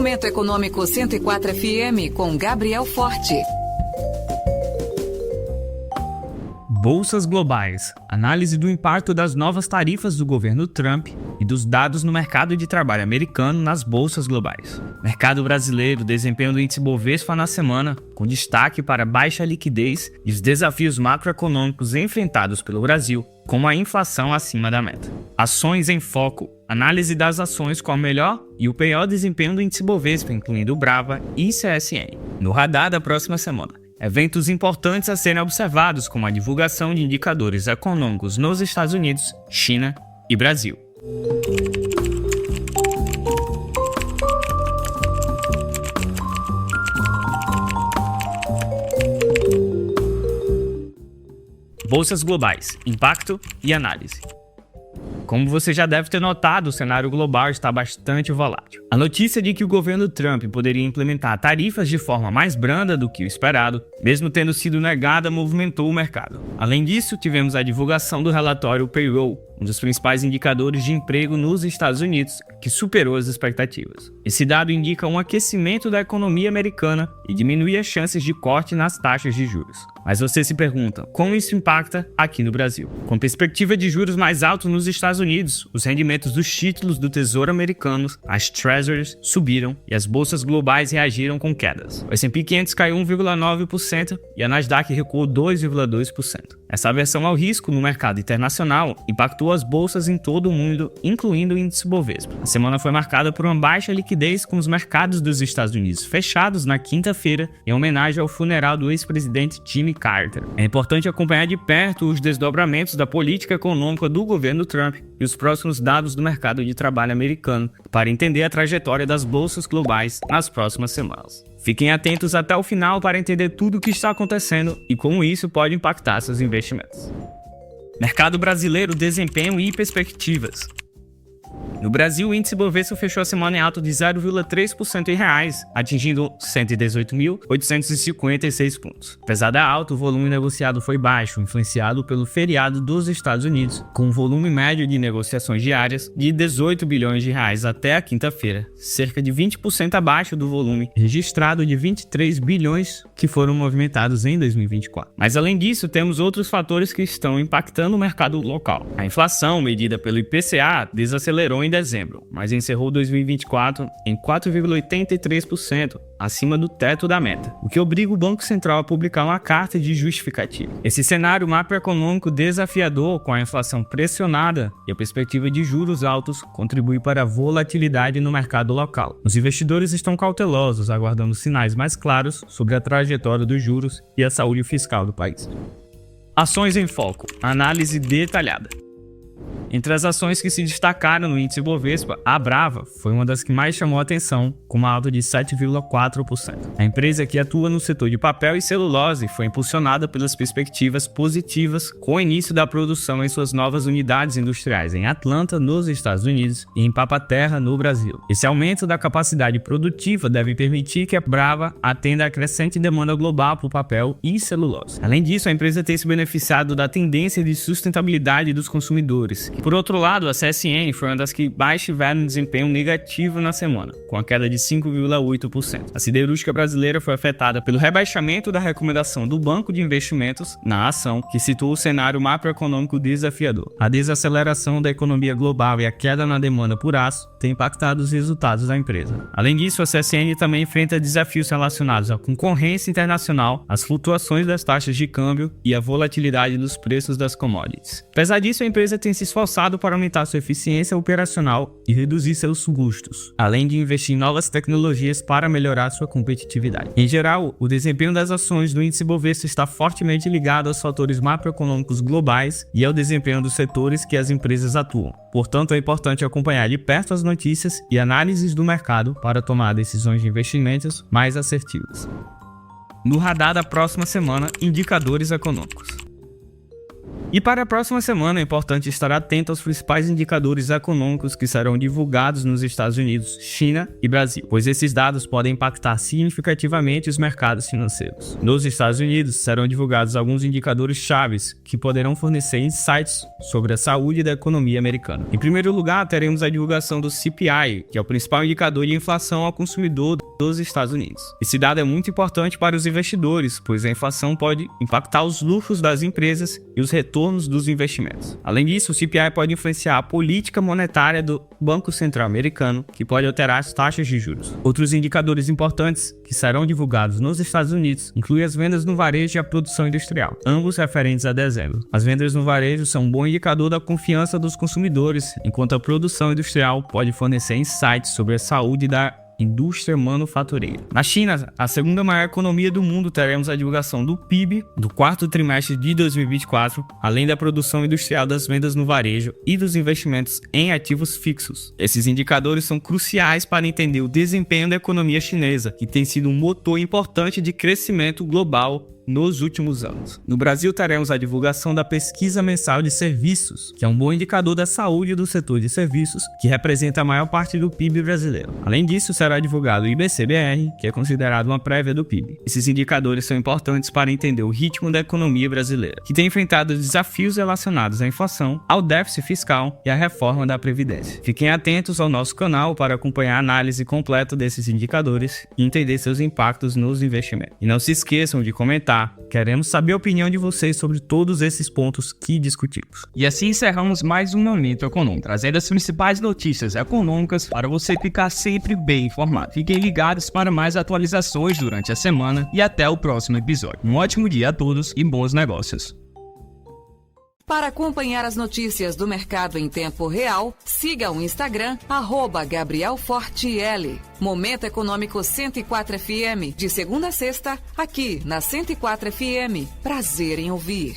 Momento Econômico 104 FM com Gabriel Forte. Bolsas globais. Análise do impacto das novas tarifas do governo Trump e dos dados no mercado de trabalho americano nas bolsas globais. Mercado brasileiro, desempenho do índice Bovespa na semana, com destaque para baixa liquidez e os desafios macroeconômicos enfrentados pelo Brasil, como a inflação acima da meta. Ações em foco. Análise das ações com o melhor e o pior desempenho do índice Bovespa, incluindo o Brava e CSN. No radar da próxima semana. Eventos importantes a serem observados, como a divulgação de indicadores econômicos nos Estados Unidos, China e Brasil. Bolsas globais, impacto e análise. Como você já deve ter notado, o cenário global está bastante volátil. A notícia de que o governo Trump poderia implementar tarifas de forma mais branda do que o esperado, mesmo tendo sido negada, movimentou o mercado. Além disso, tivemos a divulgação do relatório Payroll, um dos principais indicadores de emprego nos Estados Unidos, que superou as expectativas. Esse dado indica um aquecimento da economia americana e diminui as chances de corte nas taxas de juros. Mas você se pergunta, como isso impacta aqui no Brasil? Com perspectiva de juros mais altos nos Estados Unidos, os rendimentos dos títulos do Tesouro americano, as Treasuries, subiram e as bolsas globais reagiram com quedas. O S&P 500 caiu 1,9% e a Nasdaq recuou 2,2%. Essa aversão ao risco no mercado internacional impactou as bolsas em todo o mundo, incluindo o índice Bovespa. A semana foi marcada por uma baixa liquidez, com os mercados dos Estados Unidos fechados na quinta-feira em homenagem ao funeral do ex-presidente Jimmy Carter. É importante acompanhar de perto os desdobramentos da política econômica do governo Trump e os próximos dados do mercado de trabalho americano para entender a trajetória das bolsas globais nas próximas semanas. Fiquem atentos até o final para entender tudo o que está acontecendo e como isso pode impactar seus investimentos. Mercado brasileiro, desempenho e perspectivas. No Brasil, o índice Bovespa fechou a semana em alta de 0,3% em reais, atingindo 118.856 pontos. Apesar da alta, o volume negociado foi baixo, influenciado pelo feriado dos Estados Unidos, com um volume médio de negociações diárias de 18 bilhões de reais até a quinta-feira, cerca de 20% abaixo do volume registrado de 23 bilhões que foram movimentados em 2024. Mas além disso, temos outros fatores que estão impactando o mercado local. A inflação, medida pelo IPCA, desacelerou em dezembro, mas encerrou 2024 em 4,83%, acima do teto da meta, o que obriga o Banco Central a publicar uma carta de justificativa. Esse cenário macroeconômico desafiador, com a inflação pressionada e a perspectiva de juros altos, contribui para a volatilidade no mercado local. Os investidores estão cautelosos, aguardando sinais mais claros sobre a trajetória dos juros e a saúde fiscal do país. Ações em foco. Análise detalhada. Entre as ações que se destacaram no índice Bovespa, a Brava foi uma das que mais chamou a atenção, com uma alta de 7,4%. A empresa, que atua no setor de papel e celulose, foi impulsionada pelas perspectivas positivas com o início da produção em suas novas unidades industriais em Atlanta, nos Estados Unidos, e em Papaterra, no Brasil. Esse aumento da capacidade produtiva deve permitir que a Brava atenda à crescente demanda global por papel e celulose. Além disso, a empresa tem se beneficiado da tendência de sustentabilidade dos consumidores. Por outro lado, a CSN foi uma das que mais tiveram desempenho negativo na semana, com a queda de 5,8%. A siderúrgica brasileira foi afetada pelo rebaixamento da recomendação do Banco de Investimentos na ação, que citou o cenário macroeconômico desafiador. A desaceleração da economia global e a queda na demanda por aço têm impactado os resultados da empresa. Além disso, a CSN também enfrenta desafios relacionados à concorrência internacional, às flutuações das taxas de câmbio e à volatilidade dos preços das commodities. Apesar disso, a empresa tem se esforçado para aumentar sua eficiência operacional e reduzir seus custos, além de investir em novas tecnologias para melhorar sua competitividade. Em geral, o desempenho das ações do índice Bovespa está fortemente ligado aos fatores macroeconômicos globais e ao desempenho dos setores que as empresas atuam. Portanto, é importante acompanhar de perto as notícias e análises do mercado para tomar decisões de investimentos mais assertivas. No radar da próxima semana, indicadores econômicos. E para a próxima semana é importante estar atento aos principais indicadores econômicos que serão divulgados nos Estados Unidos, China e Brasil, pois esses dados podem impactar significativamente os mercados financeiros. Nos Estados Unidos serão divulgados alguns indicadores chaves que poderão fornecer insights sobre a saúde da economia americana. Em primeiro lugar, teremos a divulgação do CPI, que é o principal indicador de inflação ao consumidor dos Estados Unidos. Esse dado é muito importante para os investidores, pois a inflação pode impactar os lucros das empresas e os retornos dos investimentos. Além disso, o CPI pode influenciar a política monetária do Banco Central americano, que pode alterar as taxas de juros. Outros indicadores importantes que serão divulgados nos Estados Unidos incluem as vendas no varejo e a produção industrial, ambos referentes a dezembro. As vendas no varejo são um bom indicador da confiança dos consumidores, enquanto a produção industrial pode fornecer insights sobre a saúde da indústria manufatureira. Na China, a segunda maior economia do mundo, teremos a divulgação do PIB do quarto trimestre de 2024, além da produção industrial, das vendas no varejo e dos investimentos em ativos fixos. Esses indicadores são cruciais para entender o desempenho da economia chinesa, que tem sido um motor importante de crescimento global nos últimos anos. No Brasil, teremos a divulgação da pesquisa mensal de serviços, que é um bom indicador da saúde do setor de serviços, que representa a maior parte do PIB brasileiro. Além disso, será divulgado o IBC-BR, que é considerado uma prévia do PIB. Esses indicadores são importantes para entender o ritmo da economia brasileira, que tem enfrentado desafios relacionados à inflação, ao déficit fiscal e à reforma da Previdência. Fiquem atentos ao nosso canal para acompanhar a análise completa desses indicadores e entender seus impactos nos investimentos. E não se esqueçam de comentar. Queremos saber a opinião de vocês sobre todos esses pontos que discutimos. E assim encerramos mais um Momento Econômico, trazendo as principais notícias econômicas para você ficar sempre bem informado. Fiquem ligados para mais atualizações durante a semana e até o próximo episódio. Um ótimo dia a todos e bons negócios. Para acompanhar as notícias do mercado em tempo real, siga o Instagram, @GabrielFortiL. Momento Econômico 104 FM, de segunda a sexta, aqui na 104 FM. Prazer em ouvir.